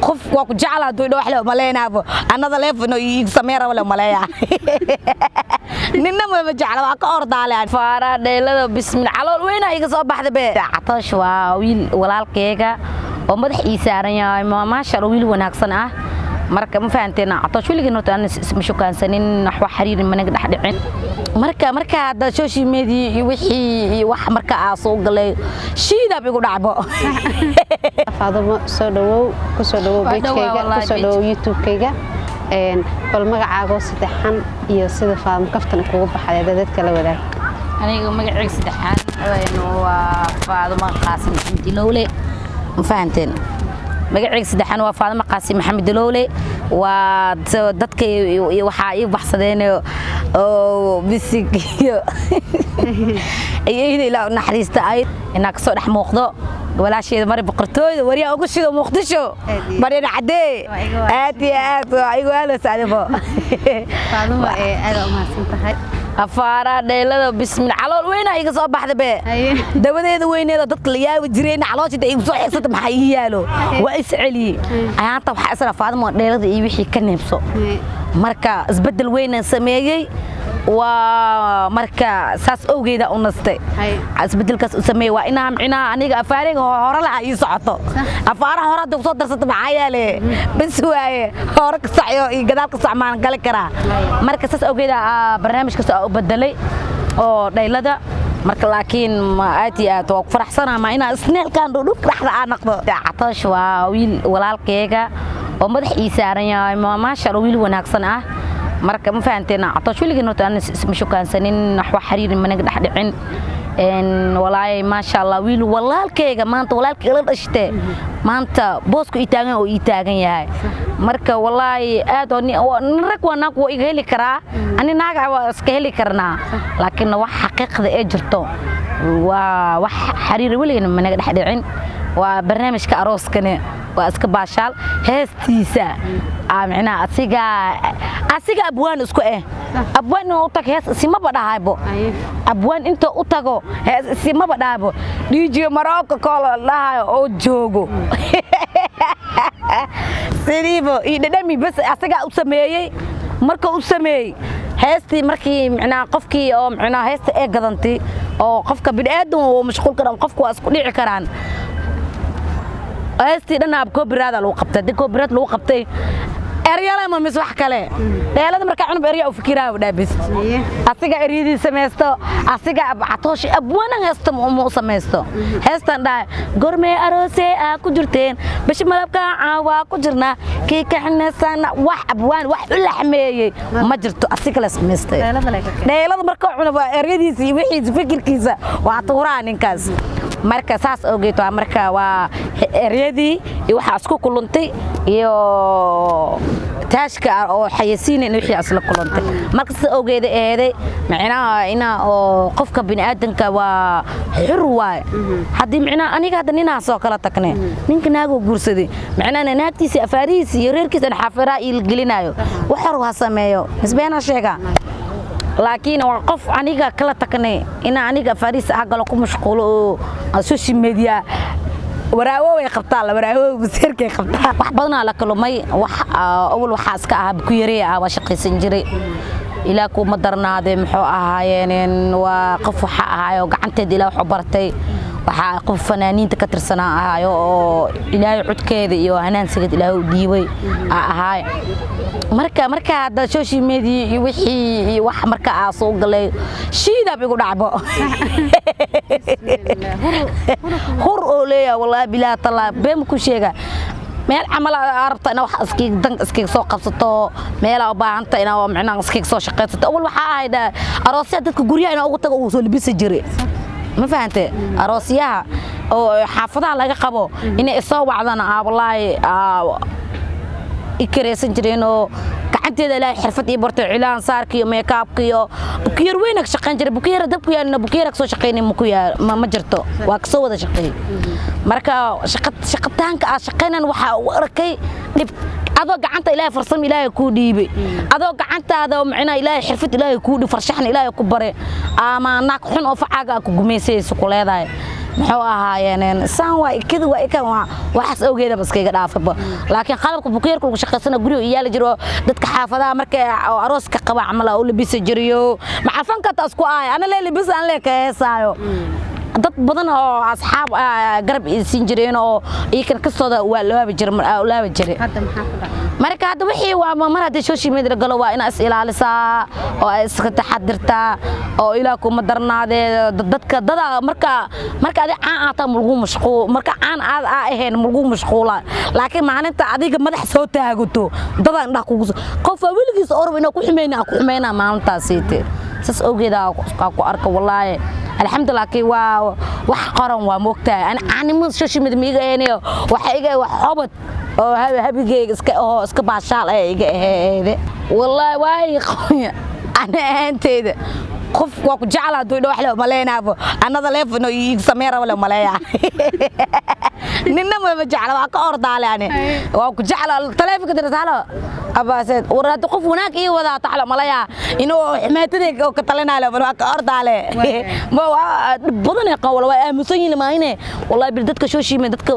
qof waa ku jeclaa duu wax la maleynaa another level no sameera wala maleeyaa ninna ma jeclaa waa ka ordaaleen faara dheelada bismillah calool weyn ay iga soo baxday be Catoosh waa wiil walaalkeyga oo madaxiisa saaran yahay ma sha Allah wiil wanaagsan ah marka ma fahanteena Catoosh wiilkii noota aan isma shukaansanin wax xiriir ma naga dhaxdhicin marka hada social media wixii wax marka soo galay shiida bigu dhacbo Faadimo soo dhawow ku soo dhawow page-kayga ku soo dhawow YouTube-kayga bal magacaaga saddexan iyo sida Faadimo kaftan kugu baxay dadka la wadaag aniga magacayga saddexan waa Faadimo Qaasim Dilowle ma fahanteen magacayga saddexan waa Faadimo Qaasim Maxamed Dilowle waa dadka waxa ay baxsadeen oo bisigiyo ayay ilaa naxariista ay inaa ka soo dhex muuqdo walaasheeda mari boqortooyda wariya ugu shido Muqdisho bari dhacday aad iyo aad igu halo saadabo Faadimo aad u mahadsantahay afaara dheelada bismillah calool weyn ay iga soo baxday be dawadeeda weyneeda dadka la yaabi jireen caloosha ay soo xirsatay maxay yaalo waa is celi ayaanta waxa isla Faadimo dheelada iyo wixii ka neebso marka isbedel weyn sameeyay waa marka saas awgeeda u nastay isbedelkaas u sameeyay waa inaan micnaa aniga afaariga hore la ii socoto afaara hore dad soo darsatay maxay yaale bas waaye hore ka saxyo iyo gadaal ka saxmaan gal kara marka saas awgeeda barnaamijkaas u bedelay oo dheelada marka laakiin ma aad iyo aad waa ku faraxsanahay ma inaan isneelkaan dhudhub dhaxda aan noqdo Catoosh waa wiil walaalkeyga oo madaxiisa saaran yahay ma sha Allah wiil wanaagsan ah marka ma fahanteena Catoosh wiilkii noota aan isma shukaansanin wax xiriir ma naga dhaxdhicin walaay ma sha Allah wiil walaalkeyga maanta walaalkeyga la dhashtay maanta boosku ii taagan oo ii taagan yahay marka walaay aad oo rag wanaag oo iga heli karaa ani naaga waa iska heli karnaa laakiin wax xaqiiqda ee jirto waa wax xiriir wiilkii ma naga dhaxdhicin waa barnaamijka arooskana waa iska baashaal heestiisa amina asiga abwaan isku abwaan oo tag hees si ma badahaybo abwaan inta u tago hees si ma badahaybo DJ Maroko kala lahayo oo joogo siribo idadami bas asiga u sameeyay marka u sameeyay heestii markii macnaa qofkii oo macnaa heesta ee gadantay oo qofka bid'aadan oo mashquul karan qofku waa isku dhici karaan heestii dhanaab copyright lagu qabtay copyright lagu qabtay eriyada ma mis wax kale dheelada marka cunub eriya u fikiraayo dhaabis asiga eriyadii sameesto asiga Catoosh abwaanan heesta ma sameesto heestan dhaa gormee aroose ku jirteen bish malabka waa ku jirna kii ka xinasan wax abwaan wax u laxmeeyay ma jirto asiga la sameestay dheelada marka cunub eriyadiisa wixii fikirkiisa waa tuuraan ninkaas marka saas ogeeto marka waa eriyadii iyo waxa isku kulantay iyo taashka oo xayasiin wixii asla kulantay marka saas ogeeda eeday macnaa ina oo qofka bini aadanka waa xur waay hadii macnaa aniga hadda nina soo kala taknay ninka naago guursaday macnaa naagtiisa afaarihiisa iyo reerkiisa xaafira il gelinayo wax xor waa sameeyo isbeena sheega laakiin qof aniga kala taknay ina aniga afaarihiisa agalo ku mashquulo social media waraawo way qabtaa la waraawo basiirkay qabtaa wax badan la kulmay wax awal waxa iska ah ku yaray waa shaqaysan jiray ilaa ku madarnaade muxuu ahaayeen waa qof waxa ahaayo gacanteed ilaa wax bartay waxa qof fanaaniinta ka tirsanaa ahaayo oo ilaahay codkeeda iyo hanaansigeed ilaahay u dhiibay ahaay marka hada social media wixii wax marka soo galay shiida bigu dhacbo hur oo leeyahay wallahi bilaa talaa beem ku sheega meel amal arabta ina wax iskiig soo qabsato meel u baahanta ina macnaa iskiig soo shaqeysato awal waxa ahayd aroosiyada dadka guryaha ina ugu tago oo soo libisi jiray ma fahanteen aroosiyaha oo xaafadaha laga qabo inay soo wacdana wallahi ikreysan jireen oo gacanteeda ilaa xirfad iyo barto cilaan saarkiyo makeup iyo bukiir weyn ka shaqeyn jiray bukiir dabku yaalna bukiir ka soo shaqeynay ma jirto waa ka soo wada shaqeeyay marka shaqataanka shaqeynan waxa uu arkay dib adoo gacanta ilaahay farsamo ilaahay ku dhiibay adoo gacantaada macna ilaahay xirfad ilaahay ku dhib farshaxna ilaahay ku bare ama naag xun oo facaaga ku gumeysayso ku leedahay محو أهايين سان وكذا وإكان وحس أوجيدا بس كي قد عافبه لكن خلق بكير كل شخصنا جريو إياه جرو دتك حافظة مركا أروس كقبع عمله أو لبيس جريو مع فنك تسكو أنا اللي لبيس أنا اللي كيسايو dad badan oo asxaab garab siin jireen oo iyakan kastooda waa looba jiray hadda maxaa ku dhacay marka hadda wixii waa mar hadda social media galo waa in is ilaalisaa oo iska taxadirtaa oo ilaa kuma darnaade dadka marka adi aan aata mulgu mashquul marka aan aad ahayn mulgu mashquula laakiin maalinta adiga madax soo taaguto dada indhaha kugu qof waligiis orba inuu ku xumeynaa maalintaasiite sas ogeeda ku arka wallahi الحمد لله كي wax qoran waa moogtaa aan ma social media miga eenayo waxa iga wax xobad oo habigeyga iska baashaal ay iga aheede wallahi way qoya ana aanteeda qof waa ku jeclaa doodo wax la maleenaabo anada leefno iig sameera wala maleeya ninna ma jeclaa waa ka ordaalaane waa ku jeclaa taleefanka dirasalo abaasad waraad qof wanaag ii wada taxla maleeya inuu ximaatada ka talanaalo waa ka ordaale ma badan ay qowla waa aamusan yihiin ma inay wallahi bil dadka social media dadka